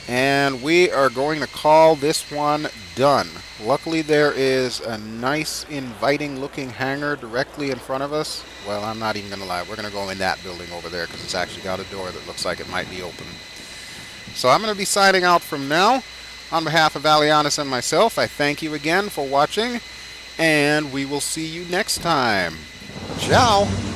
A: and we are going to call this one done. Luckily there is a nice inviting looking hangar directly in front of us. Well, I'm not even going to lie. We're going to go in that building over there because it's actually got a door that looks like it might be open. So I'm going to be signing out from now. On behalf of Alianis and myself, I thank you again for watching, and we will see you next time. Ciao!